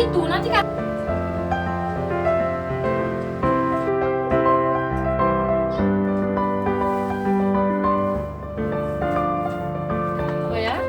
itu nanti kan. Oh ya.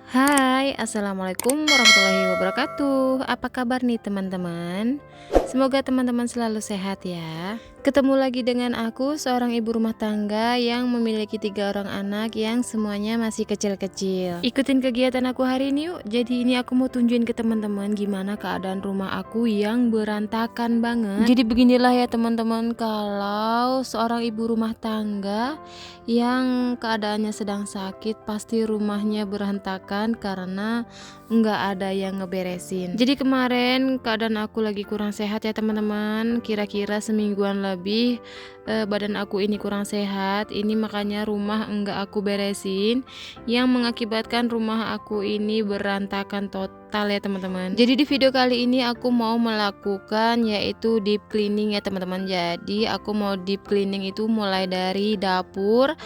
Hai, assalamualaikum warahmatullahi wabarakatuh. Apa kabar nih teman-teman? Semoga teman-teman selalu sehat ya. Ketemu lagi dengan aku, seorang ibu rumah tangga yang memiliki 3 orang anak yang semuanya masih kecil-kecil. Ikutin kegiatan aku hari ini yuk. Jadi ini aku mau tunjukin ke teman-teman gimana keadaan rumah aku yang berantakan banget. Jadi beginilah ya teman-teman, kalau seorang ibu rumah tangga yang keadaannya sedang sakit, pasti rumahnya berantakan karena nggak ada yang ngeberesin. Jadi kemarin keadaan aku lagi kurang sehat ya teman-teman, kira-kira semingguan lebih badan aku ini kurang sehat. Ini makanya rumah enggak aku beresin, yang mengakibatkan rumah aku ini berantakan total ya teman-teman. Jadi di video kali ini aku mau melakukan yaitu deep cleaning ya teman-teman. Jadi aku mau deep cleaning itu mulai dari dapur,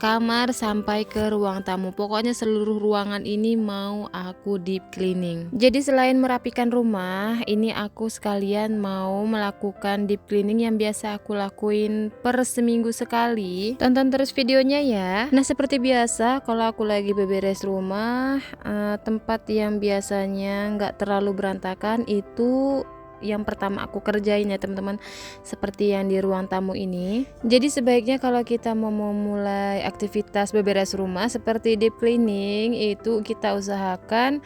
kamar sampai ke ruang tamu. Pokoknya seluruh ruangan ini mau aku deep cleaning. Jadi selain merapikan rumah, ini aku sekalian mau melakukan deep cleaning yang biasa aku lakuin per seminggu sekali. Tonton terus videonya ya. Nah seperti biasa, kalau aku lagi beberes rumah, tempat yang biasanya nggak terlalu berantakan itu yang pertama aku kerjain ya teman-teman, seperti yang di ruang tamu ini. Jadi sebaiknya kalau kita mau memulai aktivitas beberes rumah seperti deep cleaning, itu kita usahakan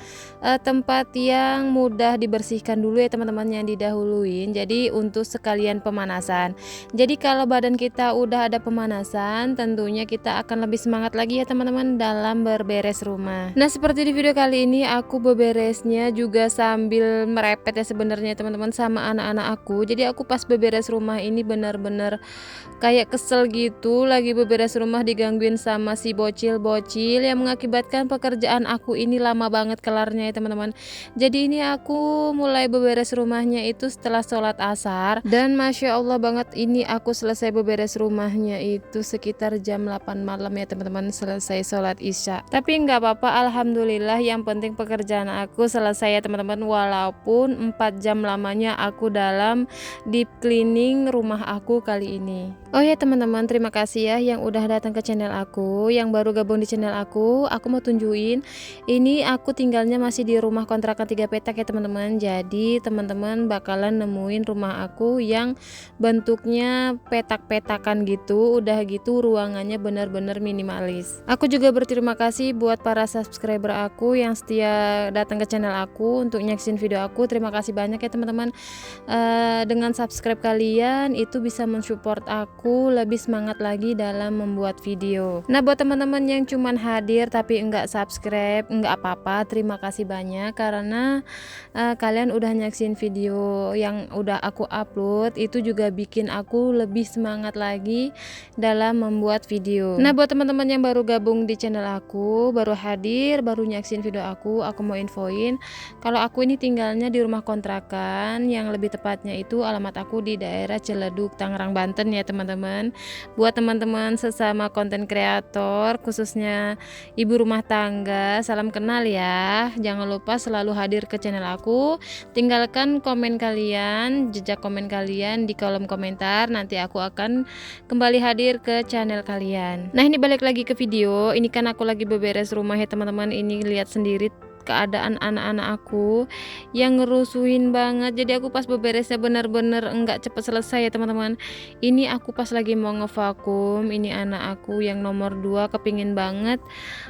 tempat yang mudah dibersihkan dulu ya teman-teman, yang didahuluin. Jadi untuk sekalian pemanasan. Jadi kalau badan kita udah ada pemanasan, tentunya kita akan lebih semangat lagi ya teman-teman dalam berberes rumah. Nah seperti di video kali ini aku beberesnya juga sambil merepet ya sebenarnya teman-teman, sama anak-anak aku. Jadi aku pas beberes rumah ini benar-benar kayak kesel gitu, lagi beberes rumah digangguin sama si bocil-bocil yang mengakibatkan pekerjaan aku ini lama banget kelarnya ya teman-teman. Jadi ini aku mulai beberes rumahnya itu setelah sholat asar, dan masya Allah banget ini aku selesai beberes rumahnya itu sekitar jam 8 malam ya teman-teman, selesai sholat isya. Tapi nggak apa-apa, alhamdulillah, yang penting pekerjaan aku selesai ya teman-teman, walaupun 4 jam lamanya aku dalam deep cleaning rumah aku kali ini. Oh ya teman-teman, terima kasih ya yang udah datang ke channel aku, yang baru gabung di channel aku mau tunjuin ini aku tinggalnya masih di rumah kontrakan 3 petak ya teman-teman. Jadi teman-teman bakalan nemuin rumah aku yang bentuknya petak-petakan gitu, udah gitu ruangannya bener-bener minimalis. Aku juga berterima kasih buat para subscriber aku yang setia datang ke channel aku untuk nyaksin video aku. Terima kasih banyak ya teman-teman. Dengan subscribe kalian itu bisa mensupport aku lebih semangat lagi dalam membuat video. Nah buat teman-teman yang cuman hadir tapi enggak subscribe, enggak apa-apa, terima kasih banyak karena kalian udah nyaksin video yang udah aku upload, itu juga bikin aku lebih semangat lagi dalam membuat video. Nah buat teman-teman yang baru gabung di channel aku, baru hadir, baru nyaksin video aku mau infoin kalau aku ini tinggalnya di rumah kontrakan, yang lebih tepatnya itu alamat aku di daerah Ciledug, Tangerang, Banten ya teman-teman. Buat teman-teman sesama konten kreator, khususnya ibu rumah tangga, salam kenal ya. Jangan lupa selalu hadir ke channel aku. Tinggalkan komen kalian, jejak komen kalian di kolom komentar, nanti aku akan kembali hadir ke channel kalian. Nah ini balik lagi ke video. Ini kan aku lagi beberes rumah ya teman-teman. Ini lihat sendiri keadaan anak-anak aku yang ngerusuhin banget. Jadi aku pas beberesnya bener-bener enggak cepet selesai ya teman-teman. Ini aku pas lagi mau ngevakum, ini anak aku yang nomor 2 kepingin banget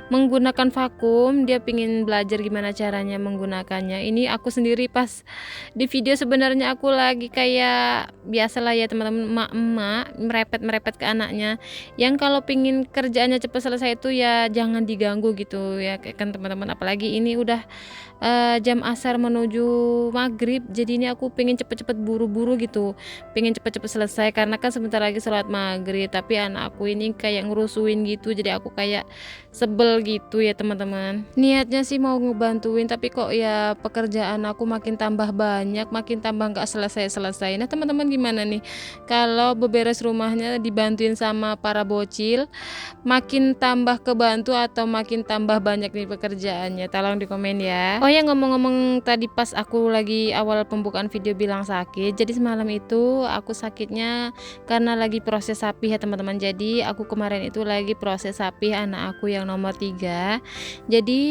menggunakan vakum. Dia pingin belajar gimana caranya menggunakannya. Ini aku sendiri pas di video sebenarnya aku lagi kayak biasalah ya teman-teman, emak-emak merepet-merepet ke anaknya, yang kalau pingin kerjaannya cepet selesai itu ya jangan diganggu gitu ya kan teman-teman. Apalagi ini udah jam asar menuju maghrib. Jadi ini aku pengen cepet-cepet buru-buru gitu, pengen cepet-cepet selesai karena kan sebentar lagi sholat maghrib. Tapi anak aku ini kayak ngerusuin gitu, jadi aku kayak sebel gitu ya teman-teman. Niatnya sih mau ngebantuin, tapi kok ya pekerjaan aku makin tambah banyak, makin tambah nggak selesai-selesai. Nah teman-teman gimana nih kalau beberes rumahnya dibantuin sama para bocil, makin tambah kebantu atau makin tambah banyak nih pekerjaannya? Tolong di komen ya. Oh ya, ngomong-ngomong, tadi pas aku lagi awal pembukaan video bilang sakit, jadi semalam itu aku sakitnya karena lagi proses sapih ya teman-teman. Jadi aku kemarin itu lagi proses sapih anak aku yang nomor 3. Jadi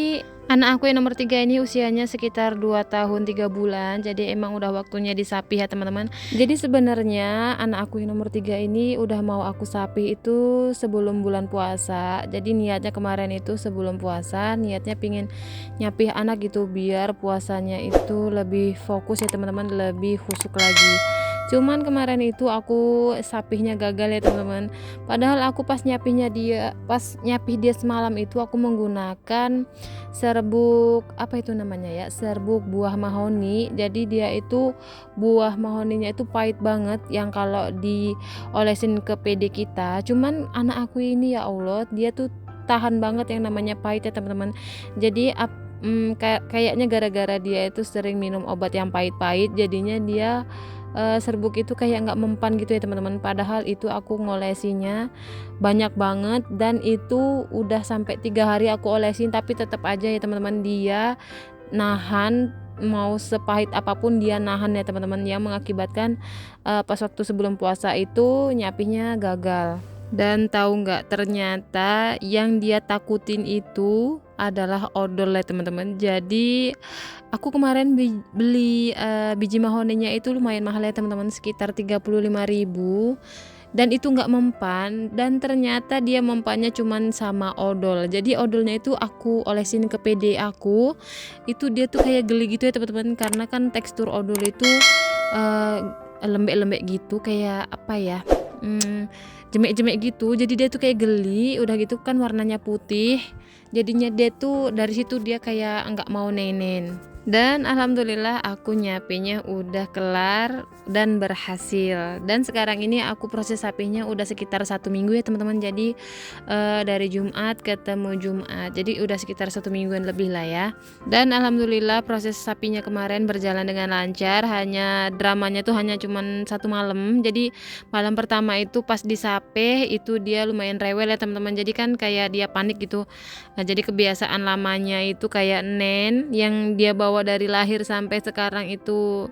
anak aku yang nomor 3 ini usianya sekitar 2 tahun 3 bulan. Jadi emang udah waktunya disapih ya teman-teman. Jadi sebenarnya anak aku yang nomor 3 ini udah mau aku sapih itu sebelum bulan puasa. Jadi niatnya kemarin itu sebelum puasa, niatnya pingin nyapih anak gitu biar puasanya itu lebih fokus ya teman-teman, lebih khusyuk lagi. Cuman kemarin itu aku sapihnya gagal ya teman-teman. Padahal aku pas nyapih dia semalam itu aku menggunakan serbuk, apa itu namanya ya, serbuk buah mahoni. Jadi dia itu buah mahoninya itu pahit banget, yang kalau diolesin ke PD kita. Cuman anak aku ini ya Allah, dia tuh tahan banget yang namanya pahit ya teman-teman. Jadi kayaknya gara-gara dia itu sering minum obat yang pahit-pahit, jadinya dia serbuk itu kayak nggak mempan gitu ya teman-teman. Padahal itu aku ngolesinya banyak banget, dan itu udah sampai 3 hari aku olesin, tapi tetap aja ya teman-teman dia nahan. Mau sepahit apapun dia nahan ya teman-teman, yang mengakibatkan pas waktu sebelum puasa itu nyapihnya gagal. Dan tahu nggak, ternyata yang dia takutin itu adalah odol ya teman-teman. Jadi aku kemarin beli biji mahoninya itu lumayan mahal ya teman-teman, sekitar 35.000, dan itu nggak mempan. Dan ternyata dia mempannya cuman sama odol. Jadi odolnya itu aku olesin ke PD aku, itu dia tuh kayak geli gitu ya teman-teman, karena kan tekstur odol itu lembek-lembek gitu, kayak apa ya, jemek-jemek gitu. Jadi dia tuh kayak geli, udah gitu kan warnanya putih, jadinya dia tuh dari situ dia kayak nggak mau nenen. Dan alhamdulillah aku nyapinya udah kelar dan berhasil. Dan sekarang ini aku proses sapinya udah sekitar 1 minggu ya teman-teman. Jadi dari Jumat ketemu Jumat, jadi udah sekitar 1 mingguan lebih lah ya. Dan alhamdulillah proses sapinya kemarin berjalan dengan lancar. Hanya dramanya tuh hanya cuman 1 malam. Jadi malam pertama itu pas disape itu dia lumayan rewel ya teman-teman. Jadi kan kayak dia panik gitu. Nah, jadi kebiasaan lamanya itu kayak nen yang dia bawa dari lahir sampai sekarang, itu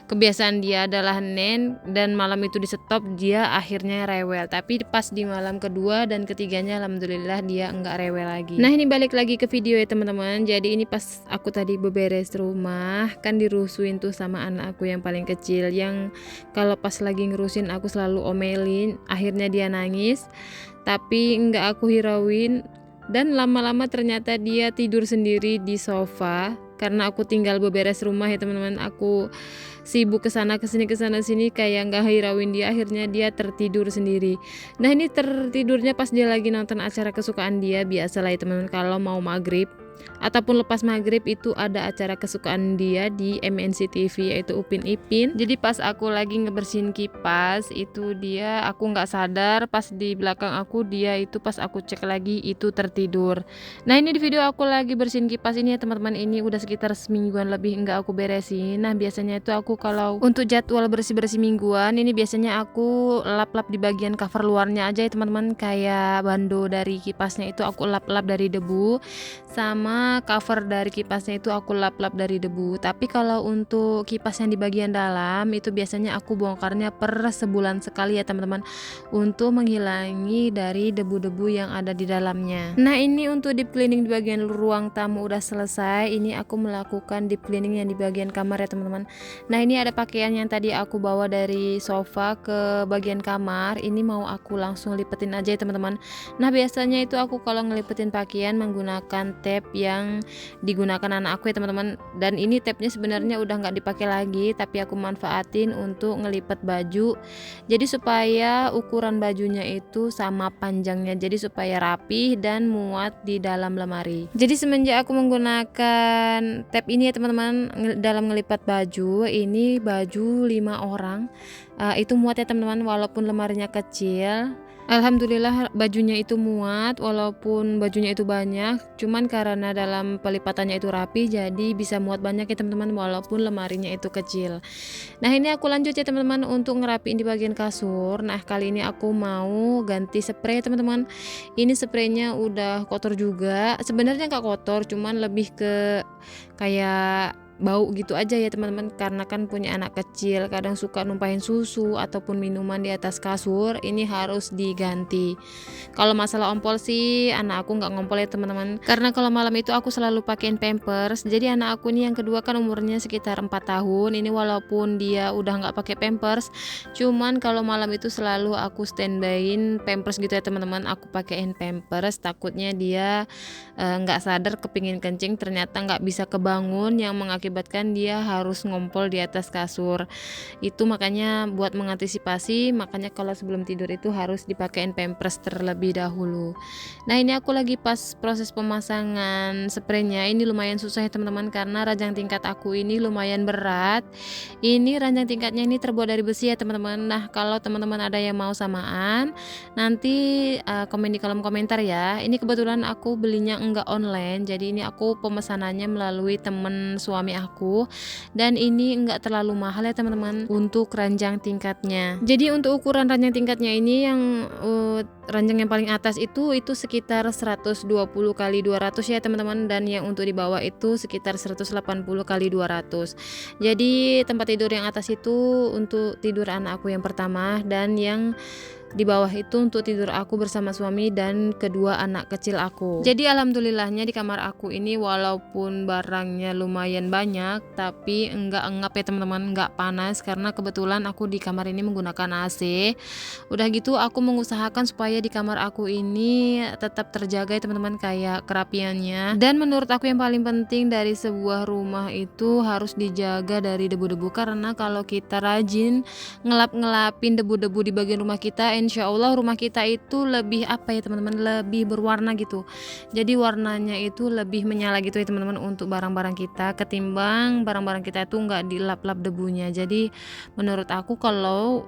kebiasaan dia adalah nen, dan malam itu di stop dia akhirnya rewel. Tapi pas di malam kedua dan ketiganya alhamdulillah dia enggak rewel lagi. Nah ini balik lagi ke video ya teman-teman. Jadi ini pas aku tadi beberes rumah kan dirusuin tuh sama anak aku yang paling kecil, yang kalau pas lagi ngerusin aku selalu omelin. Akhirnya dia nangis, tapi enggak aku hirauin. Dan lama-lama ternyata dia tidur sendiri di sofa karena aku tinggal beberes rumah ya teman-teman. Aku sibuk kesana kesana sini kayak nggak hirauin dia. Akhirnya dia tertidur sendiri. Nah ini tertidurnya pas dia lagi nonton acara kesukaan dia. Biasalah ya teman-teman, kalau mau maghrib ataupun lepas maghrib itu ada acara kesukaan dia di MNC TV, yaitu Upin Ipin. Jadi pas aku lagi ngebersihin kipas itu aku nggak sadar, pas di belakang aku dia itu pas aku cek lagi itu tertidur. Nah ini di video aku lagi bersihin kipas ini ya teman-teman, ini udah sekitar semingguan lebih nggak aku beresin. Nah biasanya itu aku kalau untuk jadwal bersih-bersih mingguan ini biasanya aku lap-lap di bagian cover luarnya aja ya teman-teman, kayak bando dari kipasnya itu aku lap-lap dari debu, sama cover dari kipasnya itu aku lap-lap dari debu. Tapi kalau untuk kipas yang di bagian dalam itu biasanya aku bongkarnya per sebulan sekali ya teman-teman, untuk menghilangi dari debu-debu yang ada di dalamnya. Nah ini untuk deep cleaning di bagian ruang tamu udah selesai. Ini aku melakukan deep cleaning yang di bagian kamar ya teman-teman. Nah ini ada pakaian yang tadi aku bawa dari sofa ke bagian kamar, ini mau aku langsung lipetin aja ya teman-teman. Nah biasanya itu aku kalau ngelipetin pakaian menggunakan tape yang digunakan anak aku ya teman-teman. Dan ini tapnya sebenarnya udah nggak dipakai lagi, tapi aku manfaatin untuk ngelipat baju. Jadi supaya ukuran bajunya itu sama panjangnya, jadi supaya rapi dan muat di dalam lemari. Jadi semenjak aku menggunakan tab ini ya teman-teman dalam ngelipat baju, ini baju 5 orang itu muat ya teman-teman, walaupun lemarinya kecil. Alhamdulillah bajunya itu muat walaupun bajunya itu banyak, cuman karena dalam pelipatannya itu rapi jadi bisa muat banyak ya teman-teman walaupun lemarinya itu kecil. Nah ini aku lanjut ya teman-teman untuk ngerapiin di bagian kasur. Nah kali ini aku mau ganti spray teman-teman. Ini spraynya udah kotor juga, sebenarnya nggak kotor, cuman lebih ke kayak bau gitu aja ya teman-teman, karena kan punya anak kecil kadang suka numpahin susu ataupun minuman di atas kasur, ini harus diganti. Kalau masalah ompol sih anak aku nggak ngompol ya teman-teman, karena kalau malam itu aku selalu pakein pampers. Jadi anak aku nih yang kedua kan umurnya sekitar 4 tahun ini, walaupun dia udah nggak pakai pampers, cuman kalau malam itu selalu aku standbyin pampers gitu ya teman-teman, aku pakein pampers, takutnya dia nggak sadar kepingin kencing ternyata nggak bisa kebangun yang mengakibatkan dia harus ngompol di atas kasur. Itu makanya buat mengantisipasi, makanya kalau sebelum tidur itu harus dipakein pampers terlebih dahulu. Nah ini aku lagi pas proses pemasangan spraynya, ini lumayan susah ya teman-teman karena ranjang tingkat aku ini lumayan berat. Ini ranjang tingkatnya ini terbuat dari besi ya teman-teman. Nah kalau teman-teman ada yang mau samaan, nanti komen di kolom komentar ya. Ini kebetulan aku belinya enggak online, jadi ini aku pemesanannya melalui temen suami aku, dan ini enggak terlalu mahal ya teman-teman untuk ranjang tingkatnya. Jadi untuk ukuran ranjang tingkatnya ini yang ranjang yang paling atas itu sekitar 120 kali 200 ya teman-teman, dan yang untuk di bawah itu sekitar 180 kali 200. Jadi tempat tidur yang atas itu untuk tidur anak aku yang pertama, dan yang di bawah itu untuk tidur aku bersama suami dan kedua anak kecil aku. Jadi alhamdulillahnya di kamar aku ini walaupun barangnya lumayan banyak, tapi enggak engap ya teman-teman, enggak panas karena kebetulan aku di kamar ini menggunakan AC. Udah gitu aku mengusahakan supaya di kamar aku ini tetap terjaga ya teman-teman, kayak kerapiannya. Dan menurut aku yang paling penting dari sebuah rumah itu harus dijaga dari debu-debu, karena kalau kita rajin ngelap-ngelapin debu-debu di bagian rumah kita, insya Allah rumah kita itu lebih apa ya teman-teman, lebih berwarna gitu. Jadi warnanya itu lebih menyala gitu ya teman-teman untuk barang-barang kita, ketimbang barang-barang kita itu nggak dilap-lap debunya. Jadi menurut aku kalau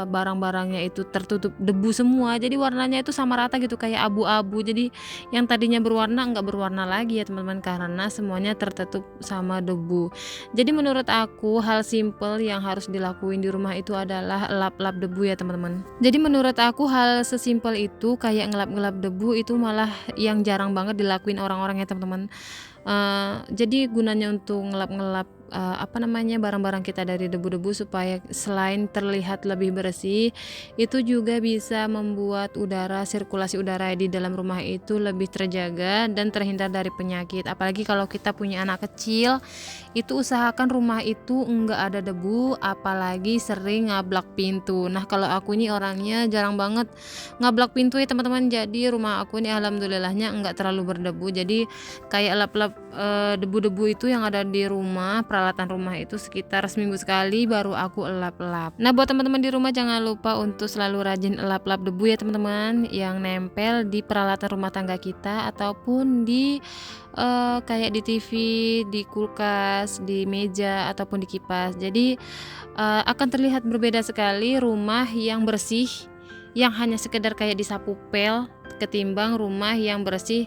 barang-barangnya itu tertutup debu semua, jadi warnanya itu sama rata gitu kayak abu-abu, jadi yang tadinya berwarna nggak berwarna lagi ya teman-teman karena semuanya tertutup sama debu. Jadi menurut aku hal simple yang harus dilakuin di rumah itu adalah lap-lap debu ya teman-teman. Jadi menurut aku hal sesimpel itu kayak ngelap-ngelap debu itu malah yang jarang banget dilakuin orang-orang ya teman-teman. Jadi gunanya untuk ngelap-ngelap barang-barang kita dari debu-debu supaya selain terlihat lebih bersih, itu juga bisa membuat sirkulasi udara di dalam rumah itu lebih terjaga dan terhindar dari penyakit. Apalagi kalau kita punya anak kecil, itu usahakan rumah itu enggak ada debu, apalagi sering ngablak pintu. Nah kalau aku ini orangnya jarang banget ngablak pintu ya teman-teman, jadi rumah aku ini alhamdulillahnya enggak terlalu berdebu. Jadi kayak lap-lap debu-debu itu yang ada di rumah, peralatan rumah itu sekitar seminggu sekali baru aku elap-elap. Nah buat teman-teman di rumah jangan lupa untuk selalu rajin elap-elap debu ya teman-teman, yang nempel di peralatan rumah tangga kita ataupun di kayak di TV, di kulkas, di meja ataupun di kipas. Jadi akan terlihat berbeda sekali rumah yang bersih yang hanya sekedar kayak disapu pel ketimbang rumah yang bersih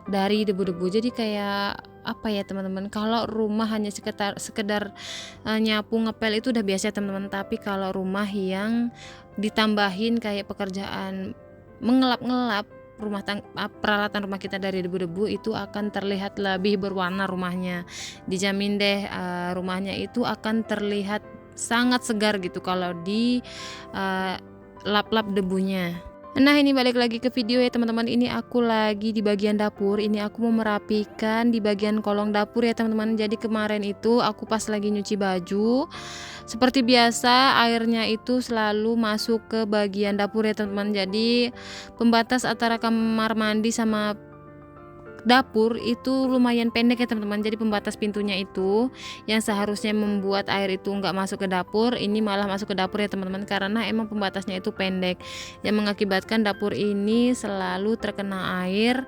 dari debu-debu. Jadi kayak apa ya teman-teman, kalau rumah hanya sekedar nyapu ngepel itu udah biasa teman-teman, tapi kalau rumah yang ditambahin kayak pekerjaan mengelap-ngelap peralatan rumah kita dari debu-debu, itu akan terlihat lebih berwarna rumahnya. Dijamin deh rumahnya itu akan terlihat sangat segar gitu kalau di lap-lap debunya. Nah ini balik lagi ke video ya teman-teman, ini aku lagi di bagian dapur, ini aku mau merapikan di bagian kolong dapur ya teman-teman. Jadi kemarin itu aku pas lagi nyuci baju, seperti biasa airnya itu selalu masuk ke bagian dapur ya teman-teman. Jadi pembatas antara kamar mandi sama dapur itu lumayan pendek ya teman-teman. Jadi pembatas pintunya itu yang seharusnya membuat air itu nggak masuk ke dapur, ini malah masuk ke dapur ya teman-teman, karena emang pembatasnya itu pendek yang mengakibatkan dapur ini selalu terkena air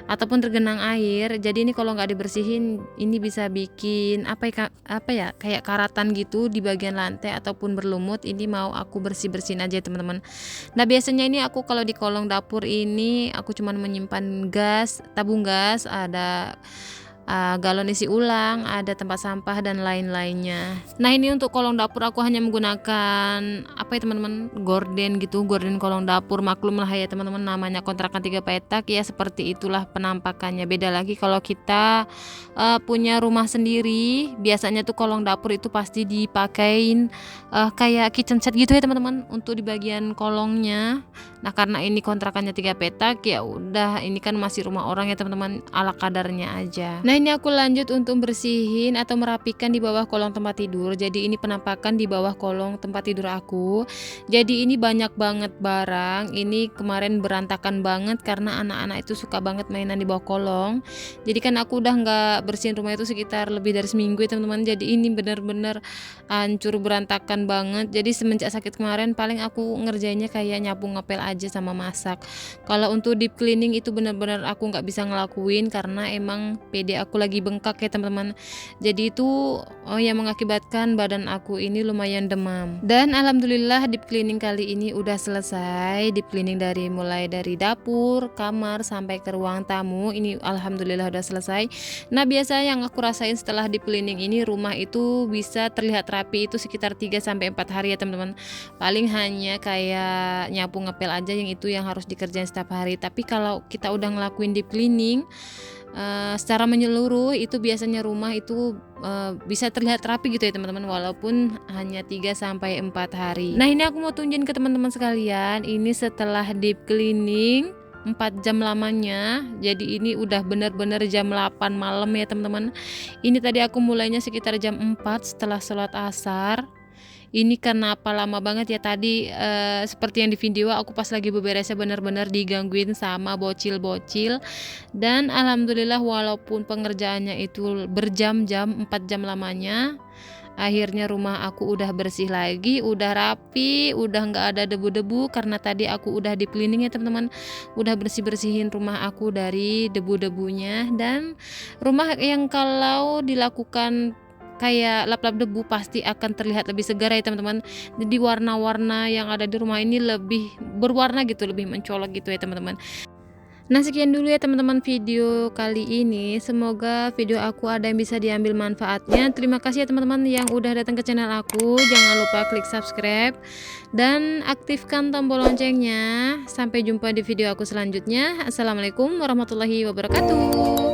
ataupun tergenang air. Jadi ini kalau nggak dibersihin ini bisa bikin apa ya kayak karatan gitu di bagian lantai ataupun berlumut. Ini mau aku bersihin aja teman-teman. Nah biasanya ini aku kalau di kolong dapur ini aku cuman menyimpan tabung gas, ada galon isi ulang, ada tempat sampah dan lain-lainnya. Nah ini untuk kolong dapur aku hanya menggunakan apa ya teman-teman, gorden gitu, gorden kolong dapur. Maklum lah ya teman-teman, namanya kontrakan 3 petak ya, seperti itulah penampakannya. Beda lagi kalau kita punya rumah sendiri, biasanya tuh kolong dapur itu pasti dipakein kayak kitchen set gitu ya teman-teman, untuk di bagian kolongnya. Nah karena ini kontrakannya 3 petak ya udah, ini kan masih rumah orang ya teman-teman, ala kadarnya aja. Nah ini aku lanjut untuk bersihin atau merapikan di bawah kolong tempat tidur. Jadi ini penampakan di bawah kolong tempat tidur aku. Jadi ini banyak banget barang. Ini kemarin berantakan banget karena anak-anak itu suka banget mainan di bawah kolong. Jadi kan aku udah nggak bersihin rumah itu sekitar lebih dari seminggu ya teman-teman. Jadi ini bener-bener hancur berantakan banget. Jadi semenjak sakit kemarin paling aku ngerjainnya kayak nyapu ngepel aja sama masak. Kalau untuk deep cleaning itu bener-bener aku nggak bisa ngelakuin karena emang PD aku lagi bengkak ya teman-teman. Jadi itu yang mengakibatkan badan aku ini lumayan demam. Dan alhamdulillah deep cleaning kali ini udah selesai. Deep cleaning mulai dari dapur, kamar sampai ke ruang tamu. Ini alhamdulillah udah selesai. Nah biasa yang aku rasain setelah deep cleaning ini, rumah itu bisa terlihat rapi itu sekitar 3-4 hari ya teman-teman. Paling hanya kayak nyapu ngepel aja yang itu yang harus dikerjain setiap hari. Tapi kalau kita udah ngelakuin deep cleaning secara menyeluruh itu biasanya rumah itu bisa terlihat rapi gitu ya teman-teman, walaupun hanya 3-4 hari. Nah ini aku mau tunjukin ke teman-teman sekalian, ini setelah deep cleaning 4 jam lamanya. Jadi ini udah bener-bener jam 8 malam ya teman-teman. Ini tadi aku mulainya sekitar jam 4 setelah sholat asar. Ini kenapa lama banget ya tadi, seperti yang di video aku pas lagi beberesnya benar-benar digangguin sama bocil-bocil. Dan alhamdulillah walaupun pengerjaannya itu berjam-jam, 4 jam lamanya, akhirnya rumah aku udah bersih lagi, udah rapi, udah nggak ada debu-debu karena tadi aku udah deep cleaning ya teman-teman, udah bersih-bersihin rumah aku dari debu-debunya. Dan rumah yang kalau dilakukan kayak lap-lap debu pasti akan terlihat lebih segar ya teman-teman. Jadi warna-warna yang ada di rumah ini lebih berwarna gitu, lebih mencolok gitu ya teman-teman. Nah sekian dulu ya teman-teman video kali ini, semoga video aku ada yang bisa diambil manfaatnya. Terima kasih ya teman-teman yang udah datang ke channel aku. Jangan lupa klik subscribe dan aktifkan tombol loncengnya. Sampai jumpa di video aku selanjutnya. Assalamualaikum warahmatullahi wabarakatuh.